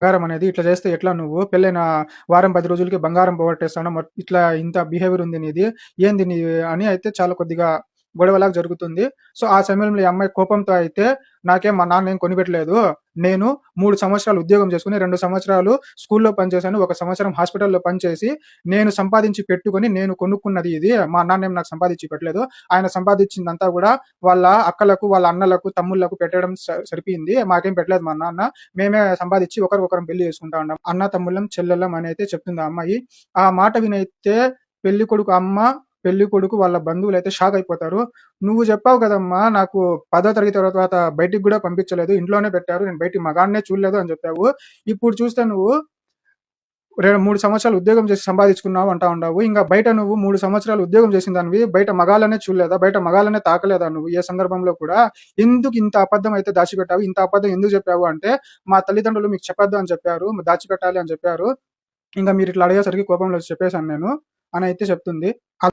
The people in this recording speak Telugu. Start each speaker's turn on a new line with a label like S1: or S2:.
S1: బంగారం అనేది ఇట్లా చేస్తే ఎట్లా నువ్వు? పెళ్ళైన వారం, 10 రోజులకి బంగారం పోగొట్టేస్తున్నావు. ఇట్లా ఇంత బిహేవియర్ ఉంది నీది. ఏంది నీ అని అయితే చాలా కొద్దిగా గొడవలాగా జరుగుతుంది. సో, ఆ సమయంలో ఈ అమ్మాయి కోపంతో అయితే మా నాన్న ఏం కొనిపెట్టలేదు. నేను 3 సంవత్సరాలు ఉద్యోగం చేసుకొని, 2 సంవత్సరాలు స్కూల్‌లో పనిచేశాను. 1 సంవత్సరం హాస్పిటల్‌లో పనిచేసి, నేను సంపాదించి పెట్టుకొని నేను కొనుక్కున్నది ఇది. మా నాన్నేం నాకు సంపాదించి పెట్టలేదు. ఆయన సంపాదించిందంతా గూడా వాళ్ళ అక్కలకు, వాళ్ళ అన్నలకు, తమ్ముళ్ళకు పెట్టడం సరిపోయింది. మాకేం పెట్టలేదు మా నాన్న. మేమే సంపాదించి ఒకరికొకరం పెళ్లి చేసుకుంటా ఉన్నాం. అన్న, తమ్ముళ్ళం, చెల్లెళ్ళం అని అయితే చెప్తుంది ఆ అమ్మాయి. ఆ మాట వినైతే పెళ్ళికొడుకు అమ్మ, పెళ్ళికొడుకు వాళ్ళ బంధువులైతే షాక్ అయిపోతారు. "నువ్వు చెప్పావు కదమ్మా! నాకు 10వ తరగతి తర్వాత బయటికి గూడా పంపించలేదు. ఇంట్లోనే పెట్టారు. నేను బయటికి మగాడినే చూడలేదు" అని చెప్పావు. ఇప్పుడు చూస్తే నువ్వు 3 సంవత్సరాలు ఉద్యోగం చేసి సంపాదించుకున్నావు అంటా ఉండావు. ఇంక బయట నువ్వు 3 సంవత్సరాలు ఉద్యోగం చేసిన దానివి బయట మగాళ్ళనే చూడలేదా? బయట మగాళ్ళనే తాకలేదా నువ్వు ఏ సందర్భంలో కూడా? ఎందుకు ఇంత అబద్ధం అయితే దాచిపెట్టావు? ఇంత అబద్ధం ఎందుకు చెప్పావు అంటే, మా తల్లిదండ్రులు మీకు చెప్పొద్దు అని చెప్పారు. దాచిపెట్టాలి అని చెప్పారు. ఇంక మీరిట్లా అడిగేసరికి కోపంలో వచ్చి చెప్పేసాను నేను అని అయితే చెప్తుంది.